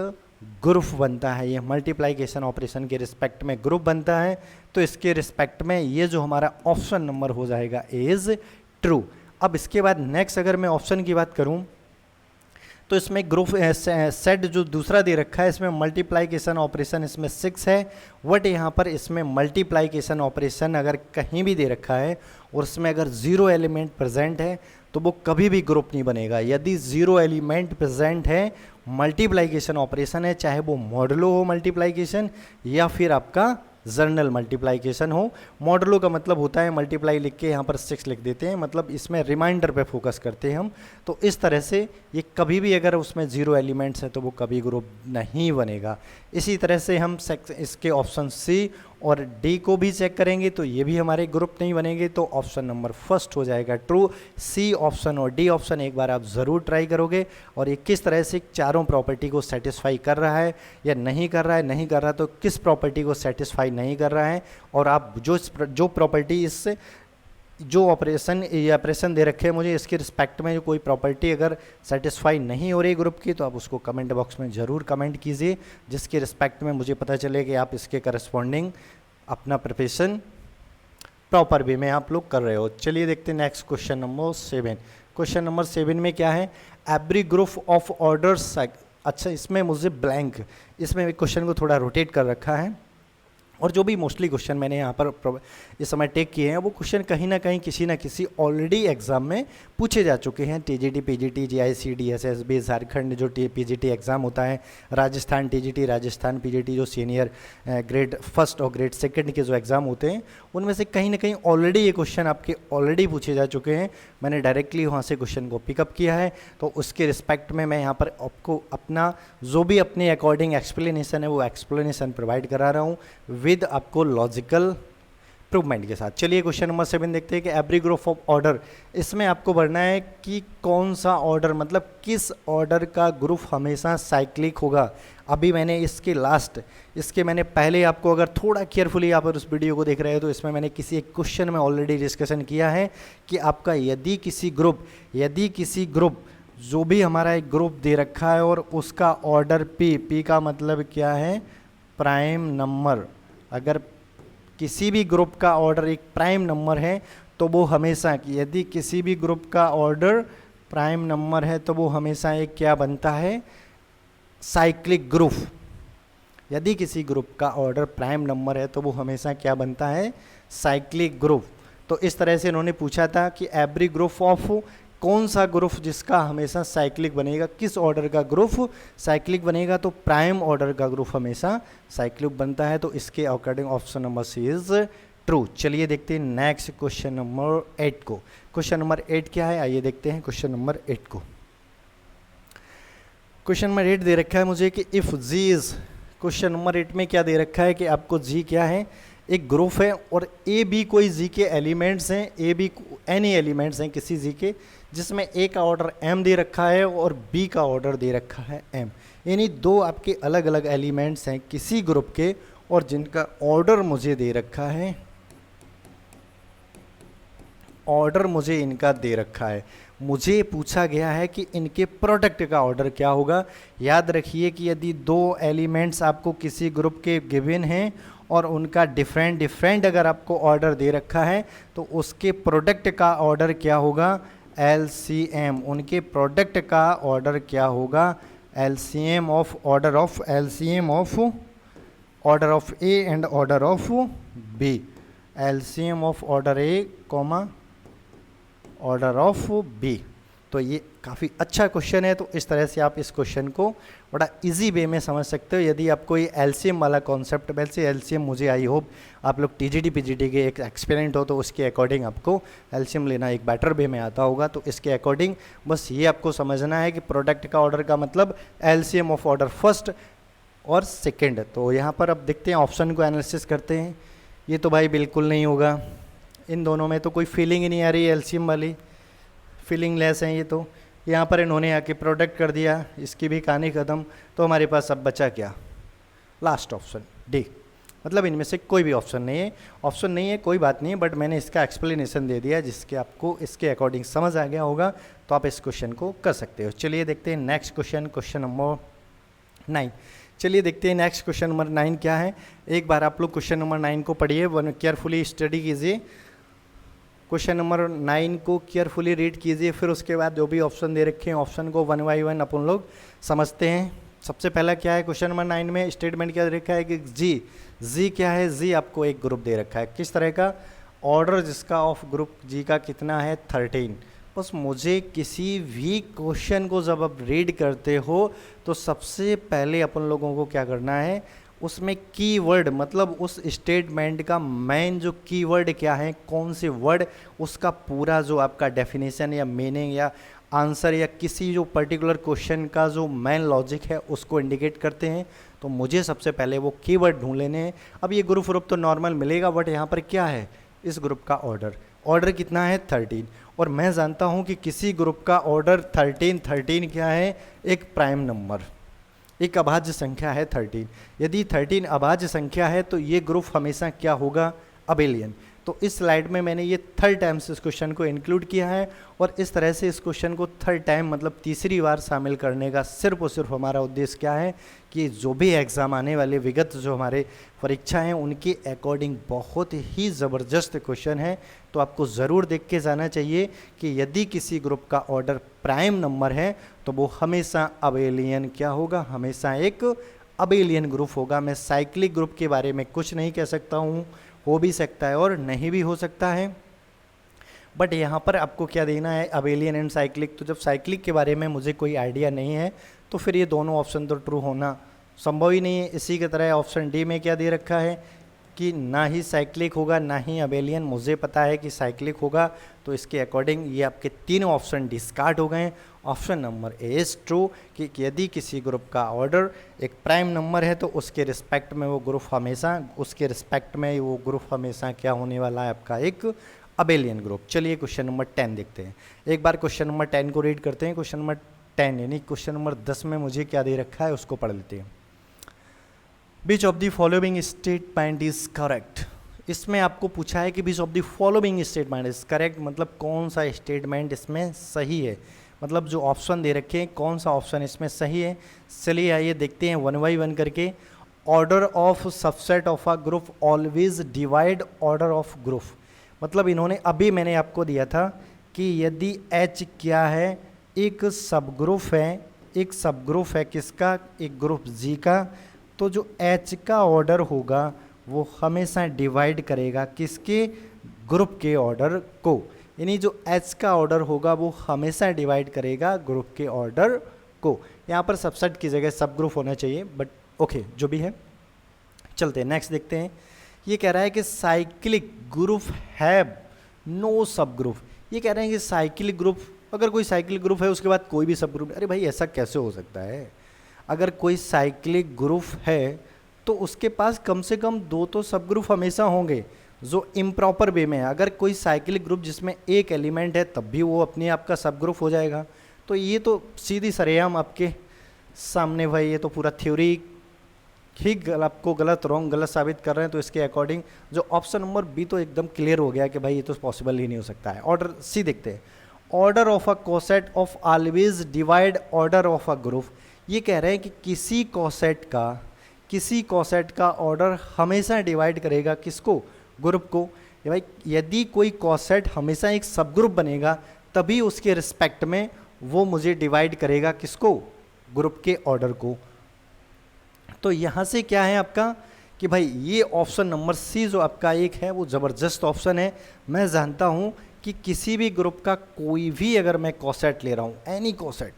ग्रुप बनता है, ये मल्टीप्लाइकेशन ऑपरेशन के रिस्पेक्ट में ग्रुप बनता है, तो इसके रिस्पेक्ट में ये जो हमारा ऑप्शन नंबर हो जाएगा इज ट्रू। अब इसके बाद नेक्स्ट अगर मैं ऑप्शन की बात करूं तो इसमें ग्रुप सेट जो दूसरा दे रखा है इसमें मल्टीप्लाइकेशन ऑपरेशन इसमें 6 है, बट यहाँ पर इसमें मल्टीप्लाइकेशन ऑपरेशन अगर कहीं भी दे रखा है और उसमें अगर 0 एलिमेंट प्रेजेंट है तो वो कभी भी ग्रुप नहीं बनेगा। यदि 0 एलिमेंट प्रेजेंट है, मल्टीप्लाइकेशन ऑपरेशन है, चाहे वो मॉडलो हो मल्टीप्लाइकेशन या फिर आपका जर्नल मल्टीप्लाइकेशन हो। मॉडलो का मतलब होता है मल्टीप्लाई लिख के यहाँ पर 6 लिख देते हैं, मतलब इसमें रिमाइंडर पे फोकस करते हैं हम। तो इस तरह से ये कभी भी अगर उसमें 0 एलिमेंट्स है तो वो कभी ग्रुप नहीं बनेगा। इसी तरह से हम इसके ऑप्शन सी और डी को भी चेक करेंगे तो ये भी हमारे ग्रुप नहीं बनेंगे, तो ऑप्शन नंबर फर्स्ट हो जाएगा ट्रू। सी ऑप्शन और डी ऑप्शन एक बार आप ज़रूर ट्राई करोगे और ये किस तरह से चारों प्रॉपर्टी को सेटिस्फाई कर रहा है या नहीं कर रहा है, नहीं कर रहा तो किस प्रॉपर्टी को सेटिस्फाई नहीं कर रहा है, और आप जो प्रॉपर्टी इससे जो ऑपरेशन दे रखे हैं मुझे इसके रिस्पेक्ट में जो कोई प्रॉपर्टी अगर सेटिस्फाई नहीं हो रही ग्रुप की तो आप उसको कमेंट बॉक्स में ज़रूर कमेंट कीजिए, जिसके रिस्पेक्ट में मुझे पता चले कि आप इसके करस्पॉन्डिंग अपना प्रिपरेशन प्रॉपर वे में आप लोग कर रहे हो। चलिए देखते हैं next question number 7। Question number 7 में क्या है, एवरी ग्रुप ऑफ ऑर्डर्स। अच्छा, इसमें मुझे ब्लैंक, इसमें क्वेश्चन को थोड़ा रोटेट कर रखा है और जो भी मोस्टली क्वेश्चन मैंने यहाँ पर इस समय टेक किए हैं वो क्वेश्चन कहीं ना कहीं किसी ना किसी ऑलरेडी एग्जाम में पूछे जा चुके हैं। टीजीटी, पीजीटी, जीआईसीडी, एसएसबी, झारखंड जो पीजीटी एग्ज़ाम होता है, राजस्थान टीजीटी, राजस्थान पीजीटी जो सीनियर ग्रेड फर्स्ट और ग्रेड सेकंड के जो एग्ज़ाम होते हैं उनमें से कहीं ना कहीं ऑलरेडी ये क्वेश्चन आपके ऑलरेडी पूछे जा चुके हैं। मैंने डायरेक्टली वहाँ से क्वेश्चन को पिकअप किया है, तो उसके रिस्पेक्ट में मैं यहाँ पर आपको अपना जो भी अपने अकॉर्डिंग एक्सप्लेनेशन है वो एक्सप्लेनेशन प्रोवाइड करा रहा हूँ विद आपको लॉजिकल प्रूवमेंट के साथ। चलिए क्वेश्चन नंबर 7 देखते हैं कि एवरी ग्रुप ऑफ ऑर्डर, इसमें आपको बढ़ना है कि कौन सा ऑर्डर, मतलब किस ऑर्डर का ग्रुप हमेशा साइक्लिक होगा। अभी मैंने इसके मैंने पहले आपको अगर थोड़ा केयरफुली आप उस वीडियो को देख रहे हो तो इसमें मैंने किसी एक क्वेश्चन में ऑलरेडी डिस्कशन किया है कि आपका यदि किसी ग्रुप जो भी हमारा एक ग्रुप दे रखा है और उसका ऑर्डर पी का मतलब क्या है, प्राइम नंबर, अगर किसी भी ग्रुप का ऑर्डर एक प्राइम नंबर है तो वो हमेशा, यदि किसी भी ग्रुप का ऑर्डर प्राइम नंबर है तो वो हमेशा एक क्या बनता है, साइक्लिक ग्रुप। यदि किसी ग्रुप का ऑर्डर प्राइम नंबर है तो वो हमेशा क्या बनता है, साइक्लिक ग्रुप। तो इस तरह से इन्होंने पूछा था कि एवरी ग्रुप ऑफ, कौन सा ग्रुप जिसका हमेशा साइक्लिक बनेगा, किस ऑर्डर का ग्रुप साइक्लिक बनेगा, तो प्राइम ऑर्डर का ग्रुप हमेशा साइक्लिक बनता है। तो इसके according option number C is true. चलिए देखते हैं नेक्स्ट क्वेश्चन नंबर 8 को। क्वेश्चन नंबर 8 क्या है, आइए देखते हैं क्वेश्चन नंबर 8 को। क्वेश्चन नंबर 8 दे रखा है मुझे कि if G is, question number 8 में क्या दे रखा है कि आपको जी क्या है, एक ग्रुप है और ए बी कोई जी के एलिमेंट्स हैं, ए बी एनी एलिमेंट्स हैं किसी जी के, जिसमें ए का ऑर्डर एम दे रखा है और बी का ऑर्डर दे रखा है एम। यानी दो आपके अलग अलग एलिमेंट्स हैं किसी ग्रुप के और जिनका ऑर्डर मुझे दे रखा है, ऑर्डर मुझे इनका दे रखा है। मुझे पूछा गया है कि इनके प्रोडक्ट का ऑर्डर क्या होगा। याद रखिए कि यदि दो एलिमेंट्स आपको किसी ग्रुप के गिवन हैं और उनका डिफरेंट अगर आपको ऑर्डर दे रखा है तो उसके प्रोडक्ट का ऑर्डर क्या होगा, LCM। उनके प्रोडक्ट का ऑर्डर क्या होगा, LCM of order of A and order of B। LCM of order A comma order of B। तो ये काफ़ी अच्छा क्वेश्चन है, तो इस तरह से आप इस क्वेश्चन को बड़ा इजी वे में समझ सकते हो। यदि आपको ये एलसीएम वाला कॉन्सेप्ट, वैसे एलसीएम मुझे आई होप आप लोग टीजीटी पीजीटी के एक एक्सपेरिमेंट हो तो उसके अकॉर्डिंग आपको एलसीएम लेना एक बेटर वे में आता होगा। तो इसके अकॉर्डिंग बस ये आपको समझना है कि प्रोडक्ट का ऑर्डर का मतलब एलसीएम ऑफ ऑर्डर फर्स्ट और सेकेंड। तो यहाँ पर अब देखते हैं, ऑप्शन को एनालिसिस करते हैं। ये तो भाई बिल्कुल नहीं होगा, इन दोनों में तो कोई फीलिंग ही नहीं आ रही है, एलसीएम वाली फीलिंग लेस हैं ये। तो यहाँ पर इन्होंने आके प्रोडक्ट कर दिया, इसकी भी कहानी ख़त्म। तो हमारे पास अब बचा क्या, लास्ट ऑप्शन डी। मतलब इनमें से कोई भी ऑप्शन नहीं है, कोई बात नहीं है, बट मैंने इसका एक्सप्लेनेशन दे दिया जिसके आपको इसके अकॉर्डिंग समझ आ गया होगा, तो आप इस क्वेश्चन को कर सकते हो। चलिए देखते हैं नेक्स्ट क्वेश्चन, क्वेश्चन नंबर 9। चलिए देखते हैं नेक्स्ट क्वेश्चन नंबर 9 क्या है। एक बार आप लोग क्वेश्चन नंबर 9 को पढ़िए, वन केयरफुली स्टडी कीजिए। क्वेश्चन नंबर 9 को केयरफुली रीड कीजिए, फिर उसके बाद जो भी ऑप्शन दे रखे हैं ऑप्शन को वन बाई वन अपन लोग समझते हैं। सबसे पहला क्या है क्वेश्चन नंबर 9 में स्टेटमेंट क्या दे रखा है कि जी क्या है, जी आपको एक ग्रुप दे रखा है, किस तरह का, ऑर्डर जिसका ऑफ ग्रुप जी का कितना है 13। बस मुझे किसी भी क्वेश्चन को जब आप रीड करते हो तो सबसे पहले अपन लोगों को क्या करना है, उसमें कीवर्ड मतलब उस स्टेटमेंट का मेन जो कीवर्ड क्या है, कौन से वर्ड, उसका पूरा जो आपका डेफिनेशन या मीनिंग या आंसर या किसी जो पर्टिकुलर क्वेश्चन का जो मेन लॉजिक है उसको इंडिकेट करते हैं। तो मुझे सबसे पहले वो कीवर्ड ढूंढ लेने हैं। अब ये ग्रुप तो नॉर्मल मिलेगा, बट यहाँ पर क्या है, इस ग्रुप का ऑर्डर कितना है 13। और मैं जानता हूँ कि किसी ग्रुप का ऑर्डर 13 क्या है, एक प्राइम नंबर, एक अभाज्य संख्या है 13। यदि 13 अभाज्य संख्या है तो ये ग्रुप हमेशा क्या होगा, अबेलियन। तो इस स्लाइड में मैंने ये थर्ड टाइम से इस क्वेश्चन को इंक्लूड किया है, और इस तरह से इस क्वेश्चन को थर्ड टाइम मतलब तीसरी बार शामिल करने का सिर्फ और सिर्फ हमारा उद्देश्य क्या है कि जो भी एग्ज़ाम आने वाले विगत जो हमारे परीक्षा हैं उनके अकॉर्डिंग बहुत ही ज़बरदस्त क्वेश्चन है। तो आपको ज़रूर देख के जाना चाहिए कि यदि किसी ग्रुप का ऑर्डर प्राइम नंबर है तो वो हमेशा अबेलियन क्या होगा, हमेशा एक अबेलियन ग्रुप होगा। मैं साइक्लिक ग्रुप के बारे में कुछ नहीं कह सकता हूँ, हो भी सकता है और नहीं भी हो सकता है, बट यहाँ पर आपको क्या देना है, अबेलियन एंड साइक्लिक। तो जब साइक्लिक के बारे में मुझे कोई आइडिया नहीं है तो फिर ये दोनों ऑप्शन तो ट्रू होना संभव ही नहीं है। इसी की तरह ऑप्शन डी में क्या दे रखा है कि ना ही साइक्लिक होगा ना ही अबेलियन, मुझे पता है कि साइक्लिक होगा, तो इसके अकॉर्डिंग ये आपके तीनों ऑप्शन डिस्कार्ड हो गए। Option number A is true कि यदि किसी ग्रुप का ऑर्डर एक प्राइम नंबर है तो उसके रिस्पेक्ट में वो ग्रुप हमेशा क्या होने वाला है, आपका एक अबेलियन ग्रुप। चलिए क्वेश्चन नंबर 10 देखते हैं। एक बार क्वेश्चन नंबर 10 को रीड करते हैं। क्वेश्चन नंबर 10 यानी क्वेश्चन नंबर 10 में मुझे क्या दे रखा है उसको पढ़ लेते हैं। Which of the following statement is correct? इसमें आपको पूछा है कि which of the following statement is correct, मतलब कौन सा स्टेटमेंट इसमें सही है, मतलब जो ऑप्शन दे रखे हैं कौन सा ऑप्शन इसमें सही है। चलिए आइए देखते हैं वन बाई वन करके। Order of subset of a group always divide order of group, मतलब इन्होंने अभी मैंने आपको दिया था कि यदि H क्या है, एक सब ग्रुप है किसका, एक ग्रुप G का, तो जो H का ऑर्डर होगा वो हमेशा डिवाइड करेगा किसके, ग्रुप के ऑर्डर को। यानी जो H का ऑर्डर होगा वो हमेशा डिवाइड करेगा ग्रुप के ऑर्डर को। यहाँ पर सबसेट की जगह सब ग्रुप होना चाहिए, बट ओके जो भी है। चलते हैं नेक्स्ट देखते हैं। ये कह रहा है कि साइक्लिक ग्रुप हैव नो सब ग्रुप। ये कह रहे हैं कि साइक्लिक ग्रुप, अगर कोई साइक्लिक ग्रुप है उसके बाद कोई भी सब ग्रुप, अरे भाई ऐसा कैसे हो सकता है। अगर कोई साइक्लिक ग्रुप है तो उसके पास कम से कम 2 तो सब ग्रुप हमेशा होंगे जो इम्प्रॉपर वे में है। अगर कोई साइक्लिक ग्रुप जिसमें एक एलिमेंट है तब भी वो अपने आप का सब ग्रुप हो जाएगा। तो ये तो सीधी सरेआम आपके सामने भाई, ये तो पूरा थ्योरी ही आपको गलत साबित कर रहे हैं। तो इसके अकॉर्डिंग जो ऑप्शन नंबर बी तो एकदम क्लियर हो गया कि भाई ये तो पॉसिबल ही नहीं हो सकता है। ऑर्डर सी देखते हैं। Order of a coset of always divide order of a group. ये कह रहे हैं कि किसी कोसेट का ऑर्डर हमेशा डिवाइड करेगा किसको, ग्रुप को। भाई यदि कोई कोसेट हमेशा एक सब ग्रुप बनेगा तभी उसके रिस्पेक्ट में वो मुझे डिवाइड करेगा किसको, ग्रुप के ऑर्डर को। तो यहाँ से क्या है आपका कि भाई ये ऑप्शन नंबर सी जो आपका एक है वो ज़बरदस्त ऑप्शन है। मैं जानता हूँ कि किसी भी ग्रुप का कोई भी अगर मैं कोसेट ले रहा हूँ, एनी कोसेट,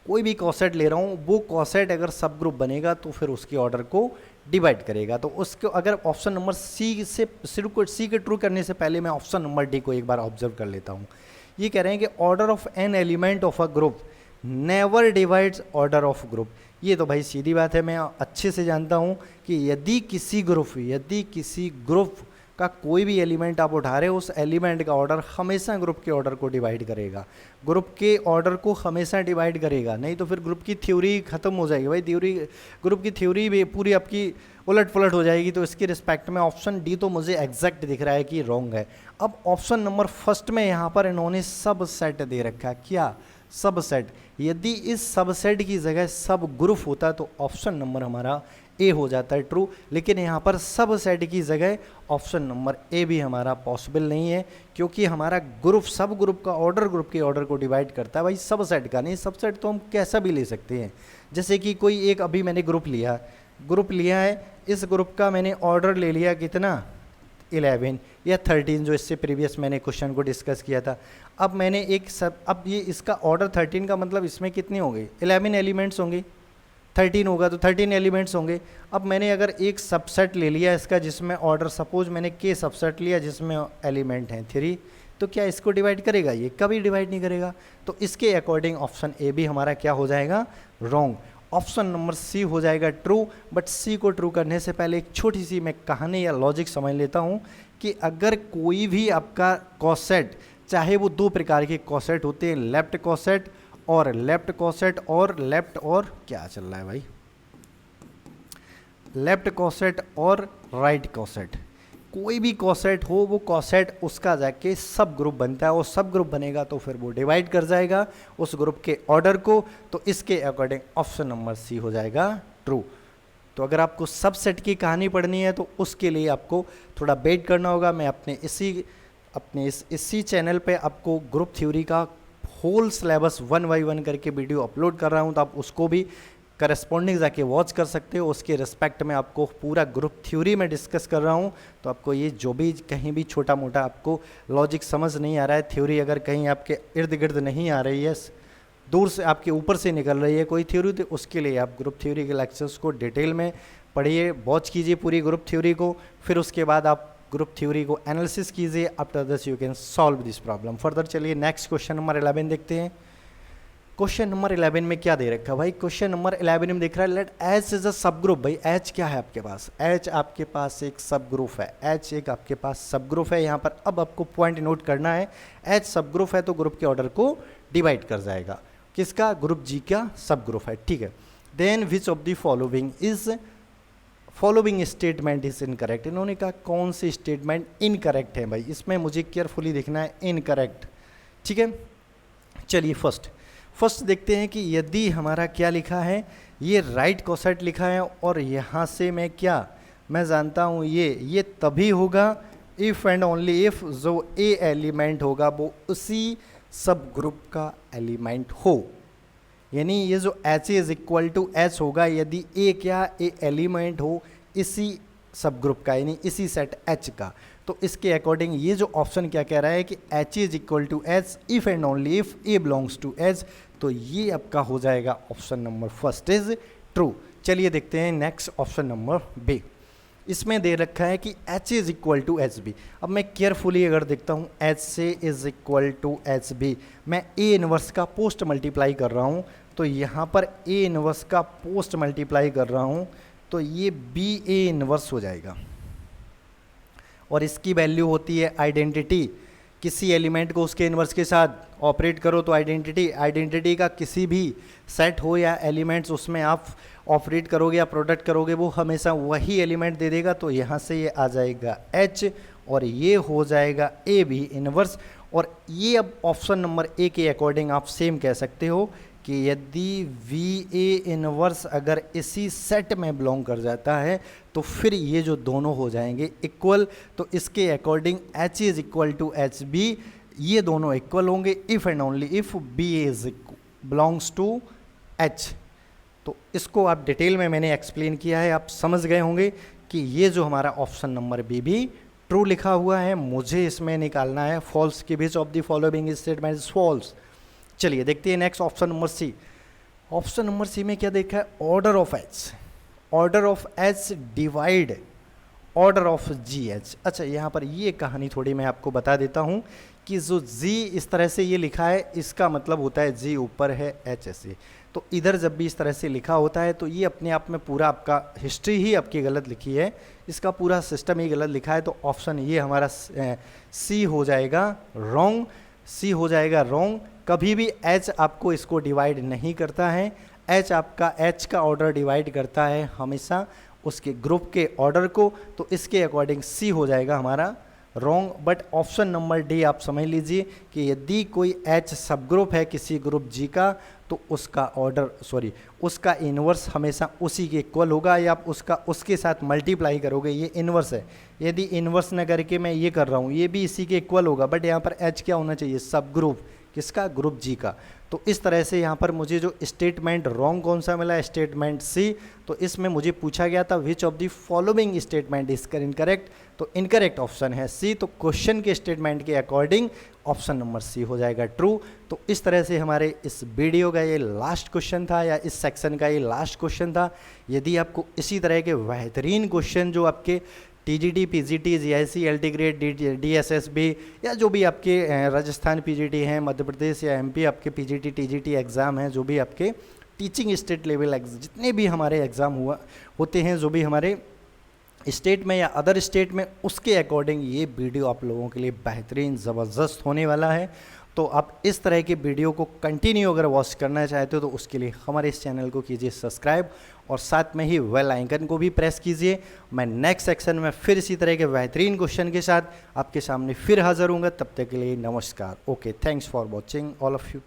कोई भी कोसेट ले रहा हूँ, वो कोसेट अगर सब ग्रुप बनेगा तो फिर उसके ऑर्डर को डिवाइड करेगा। तो उसको अगर ऑप्शन नंबर सी से सिर्फ सी के ट्रू करने से पहले मैं ऑप्शन नंबर डी को एक बार ऑब्जर्व कर लेता हूँ। ये कह रहे हैं कि order of an element of a group never divides order of group. ये तो भाई सीधी बात है, मैं अच्छे से जानता हूँ कि यदि किसी ग्रुप का कोई भी एलिमेंट आप उठा रहे हो, उस एलिमेंट का ऑर्डर हमेशा ग्रुप के ऑर्डर को डिवाइड करेगा, ग्रुप के ऑर्डर को हमेशा डिवाइड करेगा। नहीं तो फिर ग्रुप की थ्योरी खत्म हो जाएगी भाई, ग्रुप की थ्योरी भी पूरी आपकी उलट पुलट हो जाएगी। तो इसके रिस्पेक्ट में ऑप्शन डी तो मुझे एग्जैक्ट दिख रहा है कि रॉन्ग है। अब ऑप्शन नंबर फर्स्ट में यहाँ पर इन्होंने सब सेट दे रखा है। क्या सब सेट, यदि इस सबसेट की जगह सब ग्रुप होता तो ऑप्शन नंबर हमारा ए हो जाता है ट्रू, लेकिन यहाँ पर सब सेट की जगह ऑप्शन नंबर ए भी हमारा पॉसिबल नहीं है, क्योंकि हमारा ग्रुप सब ग्रुप का ऑर्डर ग्रुप के ऑर्डर को डिवाइड करता है भाई, सब सेट का नहीं। सब सेट तो हम कैसा भी ले सकते हैं, जैसे कि कोई एक अभी मैंने ग्रुप लिया है, इस ग्रुप का मैंने ऑर्डर ले लिया कितना 11 या 13, जो इससे प्रीवियस मैंने क्वेश्चन को डिस्कस किया था। अब मैंने अब ये इसका ऑर्डर 13 का मतलब इसमें कितने होंगे 11 एलिमेंट्स होंगे, 13 होगा तो 13 एलिमेंट्स होंगे। अब मैंने अगर एक सबसेट ले लिया इसका जिसमें ऑर्डर, सपोज मैंने के सबसेट लिया जिसमें एलिमेंट हैं 3, तो क्या इसको डिवाइड करेगा? ये कभी डिवाइड नहीं करेगा। तो इसके अकॉर्डिंग ऑप्शन ए भी हमारा क्या हो जाएगा? रॉन्ग। ऑप्शन नंबर सी हो जाएगा ट्रू। बट सी को ट्रू करने से पहले एक छोटी सी मैं कहानी या लॉजिक समझ लेता हूँ कि अगर कोई भी आपका कॉसेट, चाहे वो दो प्रकार के कॉसेट होते हैं, लेफ्ट कॉसेट और लेफ्ट कॉसेट और लेफ्ट और क्या चल रहा है भाई, लेफ्ट कॉसेट और राइट कॉसेट, कोई भी कॉसेट हो वो कॉसेट उसका जाके सब ग्रुप बनता है, और सब ग्रुप बनेगा तो फिर वो डिवाइड कर जाएगा उस ग्रुप के ऑर्डर को। तो इसके अकॉर्डिंग ऑप्शन नंबर सी हो जाएगा ट्रू। तो अगर आपको सब सेट की कहानी पढ़नी है तो उसके लिए आपको थोड़ा वेट करना होगा। मैं अपने इसी चैनल पे आपको ग्रुप थ्योरी का होल सिलेबस 1 बाय 1 करके वीडियो अपलोड कर रहा हूँ, तो आप उसको भी करस्पॉन्डिंग जाके वॉच कर सकते हो। उसके रिस्पेक्ट में आपको पूरा ग्रुप थ्योरी में डिस्कस कर रहा हूँ, तो आपको ये जो भी कहीं भी छोटा मोटा आपको लॉजिक समझ नहीं आ रहा है, थ्योरी अगर कहीं आपके इर्द गिर्द नहीं आ रही है, दूर से आपके ऊपर से निकल रही है कोई थ्योरी, तो उसके लिए आप ग्रुप थ्योरी के लेक्चर्स को डिटेल में पढ़िए, वॉच कीजिए पूरी ग्रुप थ्योरी को, फिर उसके बाद आप ग्रुप थ्योरी को एनालिसिस कीजिए। After this you can solve this problem further. चलिए नेक्स्ट क्वेश्चन नंबर 11 देखते हैं। क्वेश्चन नंबर 11 में क्या दे रखा है भाई? क्वेश्चन नंबर 11 में दिख रहा है लेट एच इज अ सब ग्रुप। भाई एच क्या है आपके पास? एच आपके पास एक सब ग्रुप है, एच एक आपके पास सब ग्रुप है। यहाँ पर अब आपको पॉइंट नोट करना है, एच सब ग्रुप है तो ग्रुप के ऑर्डर को डिवाइड कर जाएगा। किसका? ग्रुप जी का सब ग्रुप है, ठीक है। Then which of the following statement is incorrect. इन्होंने कहा कौन सी स्टेटमेंट इनकरेक्ट है भाई, इसमें मुझे केयरफुली देखना है, इनकरेक्ट, ठीक है। चलिए फर्स्ट देखते हैं कि यदि हमारा क्या लिखा है, ये राइट कॉसेट लिखा है और यहाँ से मैं जानता हूँ ये तभी होगा इफ़ एंड ओनली इफ़ जो ए एलिमेंट होगा वो उसी सब ग्रुप का एलिमेंट हो। यानी ये जो H is equal to H होगा यदि ए एलिमेंट हो इसी सब ग्रुप का, यानी इसी सेट एच का। तो इसके अकॉर्डिंग ये जो ऑप्शन क्या कह रहा है कि H is equal to H if and only if A belongs to H, तो ये आपका हो जाएगा option number first is true. चलिए देखते हैं नेक्स्ट ऑप्शन नंबर बी। इसमें दे रखा है कि H is equal to H B. अब मैं केयरफुली अगर देखता हूँ एच से is equal to H B, मैं ए इनवर्स का पोस्ट मल्टीप्लाई कर रहा हूँ, तो यहाँ पर ए इनवर्स का पोस्ट मल्टीप्लाई कर रहा हूँ तो ये बी ए इनवर्स हो जाएगा। और इसकी वैल्यू होती है आइडेंटिटी। किसी एलिमेंट को उसके इन्वर्स के साथ ऑपरेट करो तो आइडेंटिटी का किसी भी सेट हो या एलिमेंट्स उसमें आप ऑपरेट करोगे या प्रोडक्ट करोगे वो हमेशा वही एलिमेंट दे देगा। तो यहाँ से ये आ जाएगा एच और ये हो जाएगा ए भी इन्वर्स। और ये अब ऑप्शन नंबर ए के अकॉर्डिंग आप सेम कह सकते हो कि यदि वी ए इनवर्स अगर इसी सेट में बिलोंग कर जाता है तो फिर ये जो दोनों हो जाएंगे इक्वल। तो इसके according H is equal to H B, ये दोनों इक्वल होंगे if and only if B is belongs to H. तो इसको आप डिटेल में मैंने एक्सप्लेन किया है, आप समझ गए होंगे कि ये जो हमारा ऑप्शन नंबर बी भी ट्रू लिखा हुआ है, मुझे इसमें निकालना है फॉल्स की which of the following statement is false. चलिए देखते हैं next option number C. Option number C में क्या देखा है? Order of H divide order of G H. अच्छा यहाँ पर ये कहानी थोड़ी मैं आपको बता देता हूँ कि जो जी इस तरह से ये लिखा है इसका मतलब होता है जी ऊपर है एच ऐसे। तो इधर जब भी इस तरह से लिखा होता है तो ये अपने आप में पूरा आपका हिस्ट्री ही आपकी गलत लिखी है, इसका पूरा सिस्टम ही गलत लिखा है। तो ऑप्शन ये हमारा सी हो जाएगा रॉन्ग, सी हो जाएगा रॉन्ग। कभी भी एच आपको इसको डिवाइड नहीं करता है, एच का ऑर्डर डिवाइड करता है हमेशा उसके ग्रुप के ऑर्डर को। तो इसके अकॉर्डिंग सी हो जाएगा हमारा wrong, but option number D आप समझ लीजिए कि यदि कोई H सब ग्रुप है किसी ग्रुप G का तो उसका उसका इन्वर्स हमेशा उसी के इक्वल होगा, या आप उसके साथ मल्टीप्लाई करोगे, ये इन्वर्स है। यदि इन्वर्स न करके मैं ये कर रहा हूँ, ये भी इसी के इक्वल होगा, बट यहाँ पर H क्या होना चाहिए, सब ग्रुप किसका, ग्रुप G का। तो इस तरह से यहाँ पर मुझे जो स्टेटमेंट रॉन्ग कौन सा मिला, स्टेटमेंट सी। तो इसमें मुझे पूछा गया था विच of the following statement is incorrect, तो इनकरेक्ट ऑप्शन है सी। तो क्वेश्चन के स्टेटमेंट के अकॉर्डिंग ऑप्शन नंबर सी हो जाएगा ट्रू। तो इस तरह से हमारे इस वीडियो का ये लास्ट क्वेश्चन था, या इस सेक्शन का ये लास्ट क्वेश्चन था। यदि आपको इसी तरह के बेहतरीन क्वेश्चन जो आपके TGT, PGT, GIC, LT grade, DSSB, या जो भी आपके राजस्थान पीजीटी हैं, मध्य प्रदेश या एमपी आपके पीजीटी, टीजीटी एग्ज़ाम हैं, जो भी आपके टीचिंग स्टेट लेवल जितने भी हमारे एग्ज़ाम होते हैं, जो भी हमारे स्टेट में या अदर स्टेट में, उसके अकॉर्डिंग ये वीडियो आप लोगों के लिए बेहतरीन ज़बरदस्त होने वाला है। तो आप इस तरह के वीडियो को कंटिन्यू अगर वॉच करना चाहते हो तो उसके लिए हमारे इस चैनल को कीजिए सब्सक्राइब, और साथ में ही बेल आइकन को भी प्रेस कीजिए। मैं नेक्स्ट सेक्शन में फिर इसी तरह के बेहतरीन क्वेश्चन के साथ आपके सामने फिर हाज़िर हूँगा। तब तक के लिए नमस्कार। Okay, thanks for watching all of you.